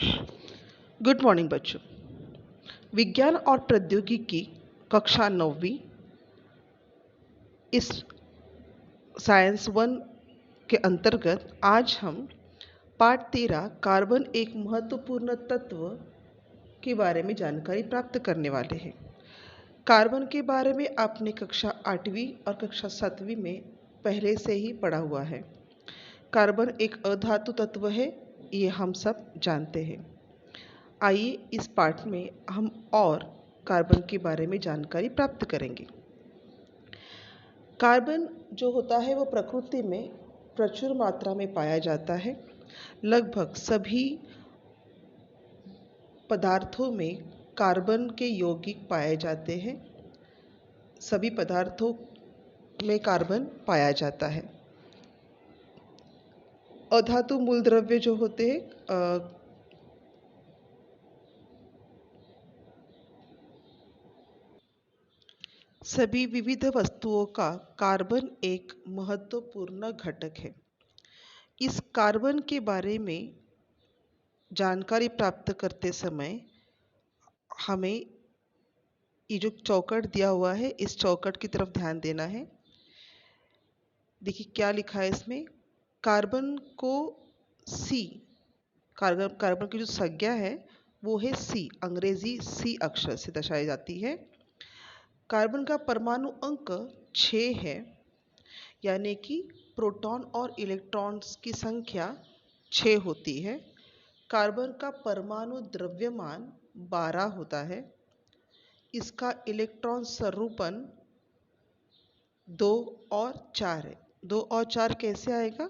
Good morning बच्चों। विज्ञान और प्रौद्योगिकी कक्षा 9वीं इस साइंस 1 के अंतर्गत आज हम पाठ 13 कार्बन एक महत्वपूर्ण तत्व के बारे में जानकारी प्राप्त करने वाले हैं। कार्बन के बारे में आपने कक्षा 8वीं और कक्षा 7वीं में पहले से ही पढ़ा हुआ है। कार्बन एक अधातु तत्व है, ये हम सब जानते हैं। आइए इस पाठ में हम और कार्बन के बारे में जानकारी प्राप्त करेंगे। कार्बन जो होता है वो प्रकृति में प्रचुर मात्रा में पाया जाता है। लगभग सभी पदार्थों में कार्बन के यौगिक पाए जाते हैं। सभी पदार्थों में कार्बन पाया जाता है। अधातु मूल द्रव्य जो होते हैं सभी विविध वस्तुओं का कार्बन एक महत्वपूर्ण घटक है। इस कार्बन के बारे में जानकारी प्राप्त करते समय हमें ये जो चौकट दिया हुआ है, इस चौकट की तरफ ध्यान देना है। देखिए क्या लिखा है इसमें। कार्बन को सी, कार्बन की जो संज्ञा है वो है सी, अंग्रेजी सी अक्षर से दर्शाई जाती है। कार्बन का परमाणु अंक 6 है, यानी कि प्रोटॉन और इलेक्ट्रॉन्स की संख्या 6 होती है। कार्बन का परमाणु द्रव्यमान 12 होता है। इसका इलेक्ट्रॉन स्वरूपन 2 और 4 है। 2 और 4 कैसे आएगा?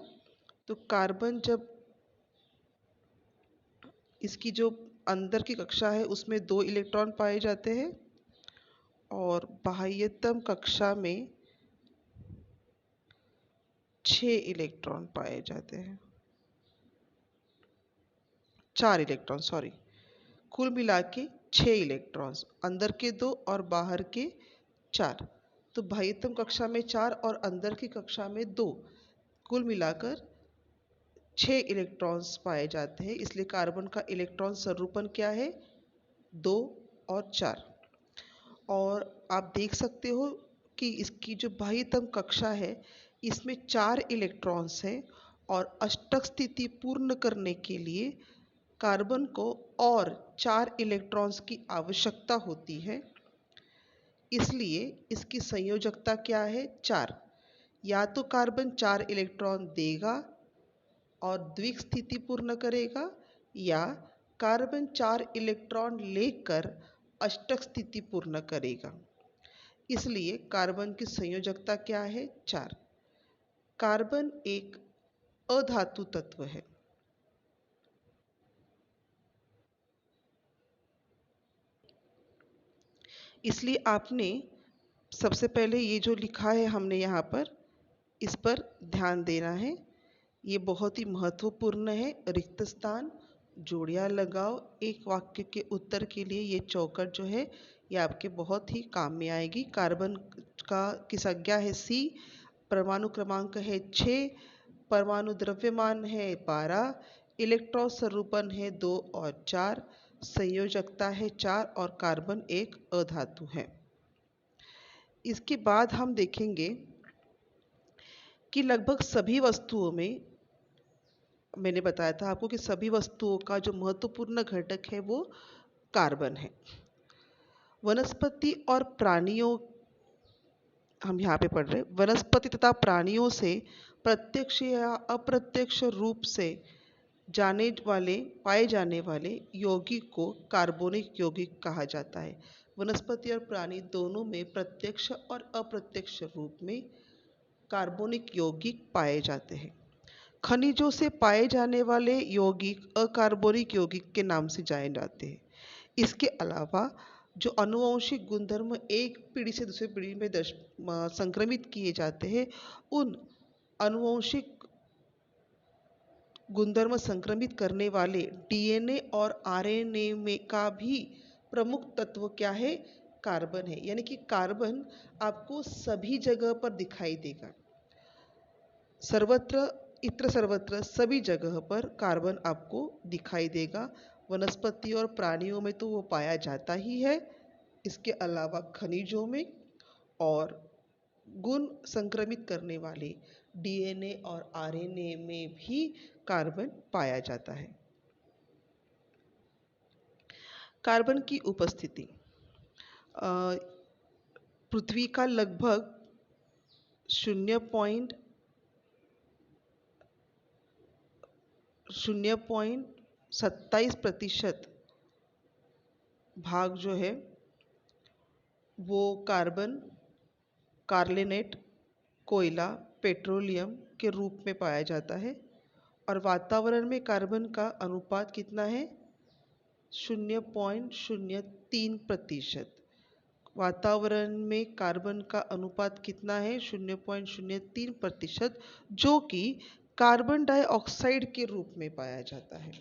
तो कार्बन जब इसकी जो अंदर की कक्षा है उसमें 2 इलेक्ट्रॉन पाए जाते हैं और बाह्यतम कक्षा में 6 इलेक्ट्रॉन पाए जाते हैं। 4 इलेक्ट्रॉन, सॉरी, कुल मिला के 6 इलेक्ट्रॉन्स, अंदर के 2 और बाहर के 4। तो बाह्यतम कक्षा में 4 और अंदर की कक्षा में 2, कुल मिलाकर 6 इलेक्ट्रॉन्स पाए जाते हैं। इसलिए कार्बन का इलेक्ट्रॉन स्वरूपन क्या है? 2 और 4। और आप देख सकते हो कि इसकी जो बाह्यतम कक्षा है इसमें 4 इलेक्ट्रॉन्स हैं और अष्टक स्थिति पूर्ण करने के लिए कार्बन को और 4 इलेक्ट्रॉन्स की आवश्यकता होती है। इसलिए इसकी संयोजकता क्या है? 4। या तो कार्बन 4 इलेक्ट्रॉन देगा और द्विक स्थिति पूर्ण करेगा, या कार्बन 4 इलेक्ट्रॉन लेकर अष्टक स्थिति पूर्ण करेगा। इसलिए कार्बन की संयोजकता क्या है? 4। कार्बन एक अधातु तत्व है। इसलिए आपने सबसे पहले ये जो लिखा है हमने यहाँ पर, इस पर ध्यान देना है। ये बहुत ही महत्वपूर्ण है। रिक्त स्थान, जोड़ियाँ लगाओ। एक वाक्य के उत्तर के लिए ये चौकट जो है ये आपके बहुत ही काम में आएगी। कार्बन की संज्ञा है सी, परमाणु क्रमांक है 6, परमाणु द्रव्यमान है 12, इलेक्ट्रॉन स्वरूपन है 2 और 4, संयोजकता है 4 और कार्बन एक अधातु है। इसके बाद हम देखेंगे कि लगभग सभी वस्तुओं में, मैंने बताया था आपको कि सभी वस्तुओं का जो महत्वपूर्ण घटक है वो कार्बन है। वनस्पति और प्राणियों, हम यहाँ पे पढ़ रहे हैं, वनस्पति तथा प्राणियों से प्रत्यक्ष या अप्रत्यक्ष रूप से पाए जाने वाले यौगिक को कार्बोनिक यौगिक कहा जाता है। वनस्पति और प्राणी दोनों में प्रत्यक्ष और अप्रत्यक्ष रूप में कार्बोनिक यौगिक पाए जाते हैं। खनिजों से पाए जाने वाले यौगिक अकार्बनिक यौगिक के नाम से जाने जाते हैं। इसके अलावा जो आनुवंशिक गुणधर्म एक पीढ़ी से दूसरी पीढ़ी में संक्रमित किए जाते हैं, उन आनुवंशिक गुणधर्म संक्रमित करने वाले डीएनए और आरएनए में का भी प्रमुख तत्व क्या है? कार्बन है। यानी कि कार्बन आपको सभी जगह पर दिखाई देगा। सर्वत्र, इत्र सर्वत्र, सभी जगह पर कार्बन आपको दिखाई देगा। वनस्पति और प्राणियों में तो वो पाया जाता ही है, इसके अलावा खनिजों में और गुण संक्रमित करने वाले डीएनए और आरएनए में भी कार्बन पाया जाता है। कार्बन की उपस्थिति पृथ्वी का लगभग 0.27% भाग जो है वो कार्लेनेट, कोयला, पेट्रोलियम के रूप में पाया जाता है और वातावरण में कार्बन का अनुपात कितना है? 0.03%। वातावरण में कार्बन का अनुपात कितना है? 0.03%, जो कि कार्बन डाइऑक्साइड के रूप में पाया जाता है।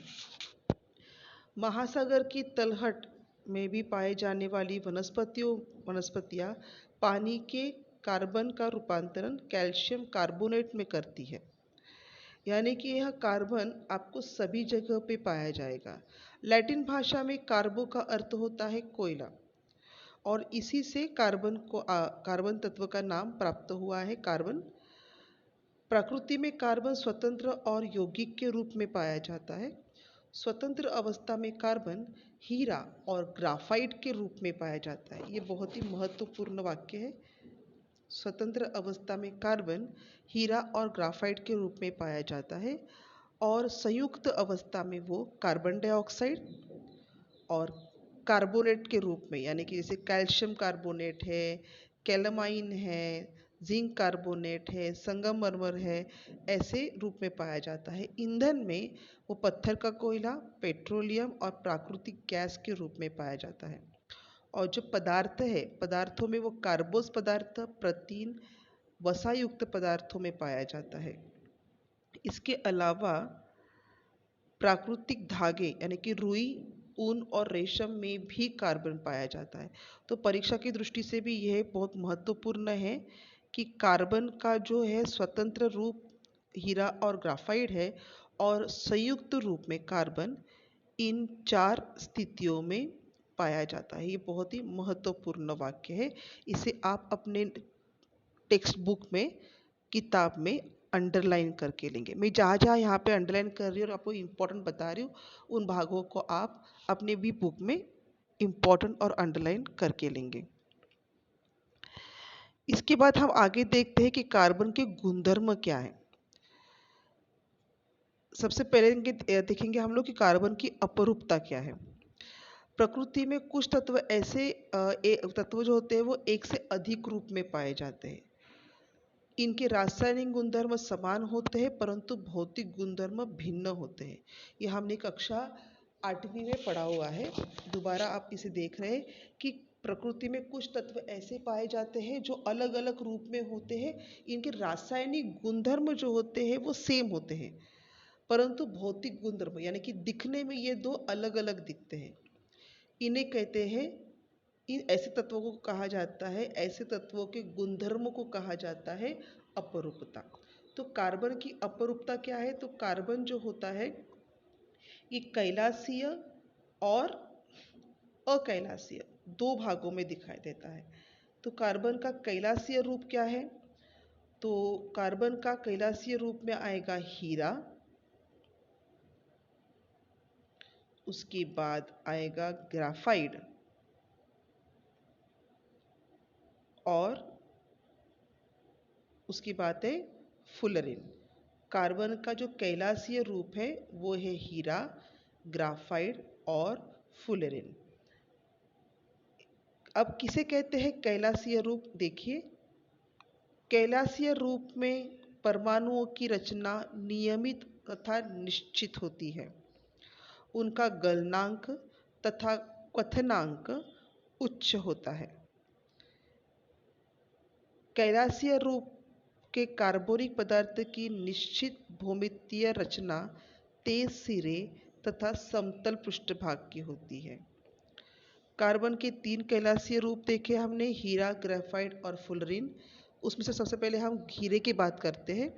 महासागर की तलहट में भी पाए जाने वाली वनस्पतियां पानी के कार्बन का रूपांतरण कैल्शियम कार्बोनेट में करती है, यानी कि यह कार्बन आपको सभी जगह पे पाया जाएगा। लैटिन भाषा में कार्बो का अर्थ होता है कोयला और इसी से कार्बन तत्व का नाम प्राप्त हुआ है कार्बन। प्रकृति में कार्बन स्वतंत्र और यौगिक के रूप में पाया जाता है। स्वतंत्र अवस्था में कार्बन हीरा और ग्राफाइट के रूप में पाया जाता है। ये बहुत ही महत्वपूर्ण वाक्य है। स्वतंत्र अवस्था में कार्बन हीरा और ग्राफाइट के रूप में पाया जाता है और संयुक्त अवस्था में वो कार्बन डाइऑक्साइड और कार्बोनेट के रूप में, यानी कि जैसे कैल्शियम कार्बोनेट है, कैलामाइन है, जिंक कार्बोनेट है, संगमरमर है, ऐसे रूप में पाया जाता है। ईंधन में वो पत्थर का कोयला, पेट्रोलियम और प्राकृतिक गैस के रूप में पाया जाता है। और जो पदार्थ है, पदार्थों में वो कार्बोस पदार्थ, प्रोटीन, वसायुक्त पदार्थों में पाया जाता है। इसके अलावा प्राकृतिक धागे यानी कि रुई, ऊन और रेशम में भी कार्बन पाया जाता है। तो परीक्षा की दृष्टि से भी यह बहुत महत्वपूर्ण है कि कार्बन का जो है स्वतंत्र रूप हीरा और ग्राफाइट है और संयुक्त रूप में कार्बन इन 4 स्थितियों में पाया जाता है। ये बहुत ही महत्वपूर्ण वाक्य है। इसे आप अपने टेक्स्ट बुक में, किताब में अंडरलाइन करके लेंगे। मैं जहाँ जहाँ यहाँ पे अंडरलाइन कर रही हूँ और आपको इम्पोर्टेंट बता रही हूँ, उन भागों को आप अपने भी बुक में इम्पोर्टेंट और अंडरलाइन करके लेंगे। इसके बाद हम आगे देखते हैं कि कार्बन के गुणधर्म क्या है। सबसे पहले देखेंगे हम लोग कि कार्बन की अपरूपता क्या है। प्रकृति में कुछ तत्व ऐसे तत्व जो होते हैं वो एक से अधिक रूप में पाए जाते हैं। इनके रासायनिक गुणधर्म समान होते हैं परंतु भौतिक गुणधर्म भिन्न होते हैं। ये हमने कक्षा 8वीं में पढ़ा हुआ है। दोबारा आप इसे देख रहे हैं कि प्रकृति में कुछ तत्व ऐसे पाए जाते हैं जो अलग अलग रूप में होते हैं। इनके रासायनिक गुणधर्म जो होते हैं वो सेम होते हैं परंतु भौतिक गुणधर्म यानी कि दिखने में ये दो अलग अलग दिखते हैं। इन्हें कहते हैं, इन ऐसे तत्वों को कहा जाता है, ऐसे तत्वों के गुणधर्म को कहा जाता है अपरूपता। तो कार्बन की अपरूपता क्या है? तो कार्बन जो होता है ये कैलाशीय और अकैलाशीय 2 भागों में दिखाई देता है। तो कार्बन का कैलाशीय रूप क्या है? तो कार्बन का कैलाशीय रूप में आएगा हीरा, उसके बाद आएगा ग्राफाइट और उसकी बात है फुलरिन। कार्बन का जो कैलाशीय रूप है वो है हीरा, ग्राफाइट और फुलरिन। अब किसे कहते हैं कैलाशीय रूप? देखिए, कैलाशीय रूप में परमाणुओं की रचना नियमित तथा निश्चित होती है। उनका गलनांक तथा क्वथनांक उच्च होता है। कैलाशीय रूप के कार्बोनिक पदार्थ की निश्चित भौमितीय रचना तेज सिरे तथा समतल पृष्ठभाग की होती है। कार्बन के 3 कैलाशीय रूप देखे हमने, हीरा, ग्रेफाइट और फुलरिन। उसमें से सबसे पहले हम हीरे की बात करते हैं।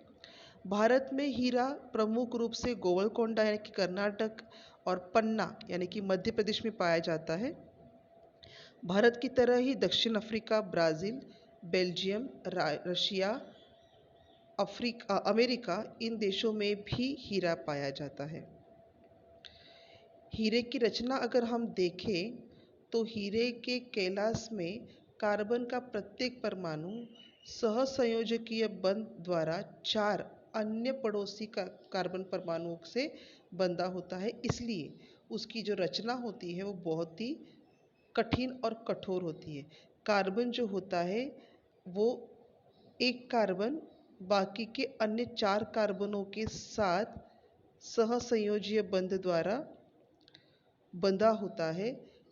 भारत में हीरा प्रमुख रूप से गोवलकोंडा यानी कि कर्नाटक और पन्ना यानी कि मध्य प्रदेश में पाया जाता है। भारत की तरह ही दक्षिण Africa, Brazil, Belgium, Russia, America, इन देशों में भी हीरा पाया जाता है। हीरे की रचना अगर हम देखें तो हीरे के कैलाश में कार्बन का प्रत्येक परमाणु सहसंयोजकीय बंध द्वारा 4 अन्य पड़ोसी कार्बन परमाणुओं से बंधा होता है, इसलिए उसकी जो रचना होती है वो बहुत ही कठिन और कठोर होती है। कार्बन जो होता है वो एक कार्बन बाकी के अन्य 4 कार्बनों के साथ सहसंयोजीय बंध द्वारा बंधा होता है,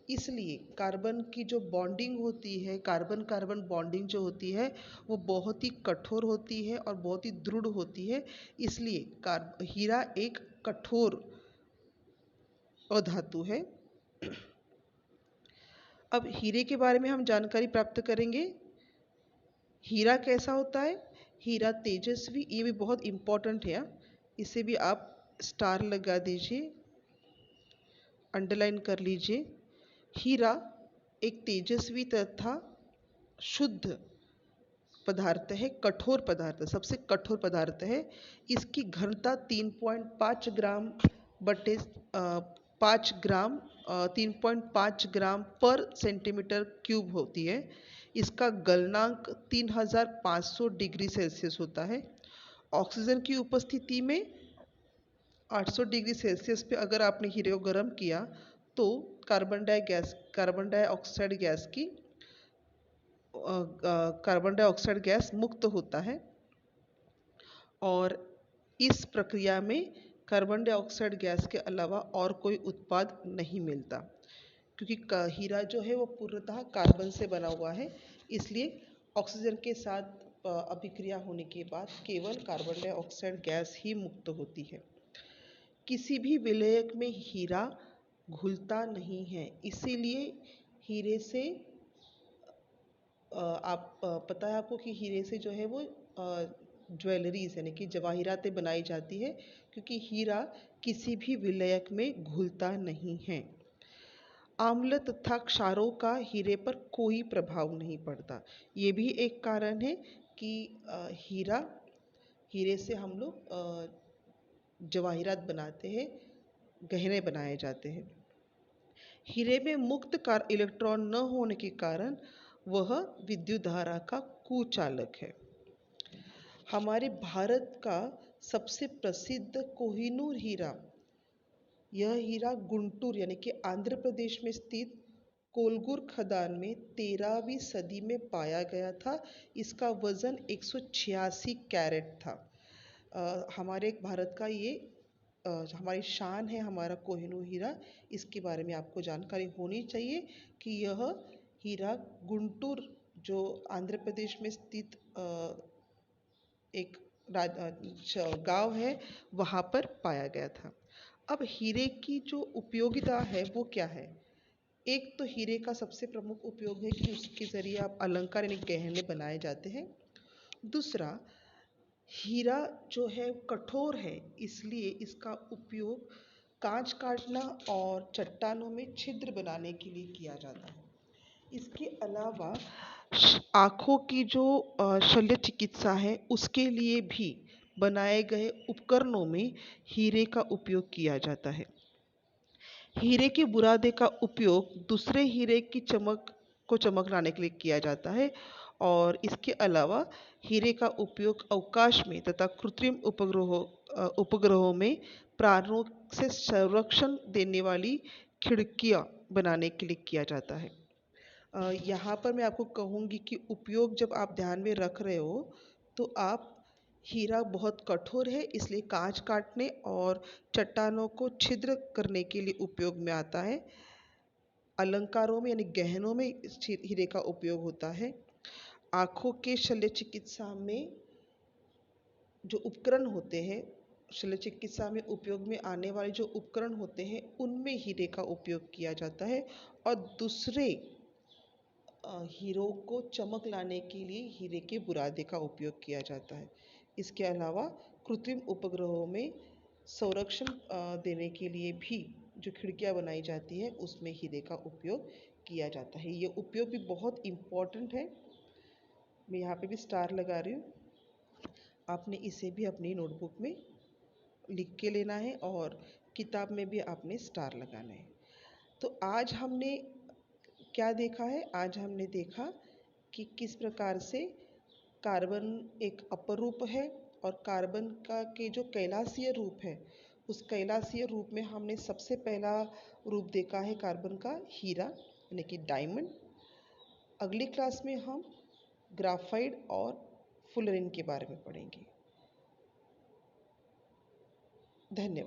इसलिए कार्बन की जो बॉन्डिंग होती है, कार्बन कार्बन बॉन्डिंग जो होती है वो बहुत ही कठोर होती है और बहुत ही दृढ़ होती है। इसलिए हीरा एक कठोर अधातु है। अब हीरे के बारे में हम जानकारी प्राप्त करेंगे। हीरा कैसा होता है? हीरा तेजस्वी, ये भी बहुत इम्पोर्टेंट है, इसे भी आप स्टार लगा दीजिए, अंडरलाइन कर लीजिए। हीरा एक तेजस्वी तथा शुद्ध पदार्थ है, कठोर पदार्थ, सबसे कठोर पदार्थ है। इसकी घनता 3.5 ग्राम बटे 5 ग्राम 3.5 ग्राम पर सेंटीमीटर क्यूब होती है। इसका गलनांक 3500 डिग्री सेल्सियस होता है। ऑक्सीजन की उपस्थिति में 800 डिग्री सेल्सियस पे अगर आपने हीरे को गर्म किया तो कार्बन डाइऑक्साइड गैस की कार्बन डाइऑक्साइड गैस मुक्त होता है और इस प्रक्रिया में कार्बन डाइऑक्साइड गैस के अलावा और कोई उत्पाद नहीं मिलता, क्योंकि हीरा जो है वो पूर्णतः कार्बन से बना हुआ है, इसलिए ऑक्सीजन के साथ अभिक्रिया होने के बाद केवल कार्बन डाइऑक्साइड गैस ही मुक्त होती है। किसी भी विलायक में हीरा घुलता नहीं है, इसीलिए हीरे से पता है आपको कि हीरे से जो है वो ज्वेलरीज यानी कि जवाहिरातें बनाई जाती है, क्योंकि हीरा किसी भी विलायक में घुलता नहीं है। आम्ल तथा क्षारों का हीरे पर कोई प्रभाव नहीं पड़ता। ये भी एक कारण है कि हीरे से हम लोग जवाहिरात बनाते हैं, गहने बनाए जाते हैं। हीरे में मुक्त इलेक्ट्रॉन न होने के कारण वह विद्युत धारा का कुचालक है। हमारे भारत का सबसे प्रसिद्ध कोहिनूर हीरा, यह हीरा गुंटूर यानी कि आंध्र प्रदेश में स्थित कोलगुर खदान में 13वीं सदी में पाया गया था। इसका वजन 186 कैरेट था। हमारे भारत का ये हमारी शान है, हमारा कोहिनूर हीरा। इसके बारे में आपको जानकारी होनी चाहिए कि यह हीरा गुंटूर जो आंध्र प्रदेश में स्थित एक गांव है वहाँ पर पाया गया था। अब हीरे की जो उपयोगिता है वो क्या है? एक तो हीरे का सबसे प्रमुख उपयोग है कि उसके ज़रिए आप अलंकार यानी गहने बनाए जाते हैं। दूसरा, हीरा जो है कठोर है, इसलिए इसका उपयोग कांच काटना और चट्टानों में छिद्र बनाने के लिए किया जाता है। इसके अलावा आँखों की जो शल्य चिकित्सा है उसके लिए भी बनाए गए उपकरणों में हीरे का उपयोग किया जाता है। हीरे के बुरादे का उपयोग दूसरे हीरे की चमक को चमक लाने के लिए किया जाता है और इसके अलावा हीरे का उपयोग अवकाश में तथा कृत्रिम उपग्रहों में प्राणों से संरक्षण देने वाली खिड़कियां बनाने के लिए किया जाता है। यहाँ पर मैं आपको कहूँगी कि उपयोग जब आप ध्यान में रख रहे हो तो आप हीरा बहुत कठोर है, इसलिए कांच काटने और चट्टानों को छिद्र करने के लिए उपयोग में आता है। अलंकारों में यानी गहनों में हीरे का उपयोग होता है। आँखों के शल्य चिकित्सा में जो उपकरण होते हैं, शल्य चिकित्सा में उपयोग में आने वाले जो उपकरण होते हैं उनमें हीरे का उपयोग किया जाता है और दूसरे हीरो को चमक लाने के लिए हीरे के बुरादे का उपयोग किया जाता है। इसके अलावा कृत्रिम उपग्रहों में संरक्षण देने के लिए भी जो खिड़कियाँ बनाई जाती है उसमें हीरे का उपयोग किया जाता है। ये उपयोग भी बहुत इम्पोर्टेंट है। मैं यहाँ पे भी स्टार लगा रही हूँ। आपने इसे भी अपनी नोटबुक में लिख के लेना है और किताब में भी आपने स्टार लगाना है। तो आज हमने क्या देखा है? आज हमने देखा कि किस प्रकार से कार्बन एक अपरूप है और कार्बन का के जो कैलाशीय रूप है, उस कैलाशीय रूप में हमने सबसे पहला रूप देखा है कार्बन का हीरा यानी कि डायमंड। अगली क्लास में हम ग्राफाइट और फुलरिन के बारे में पढ़ेंगे। धन्यवाद।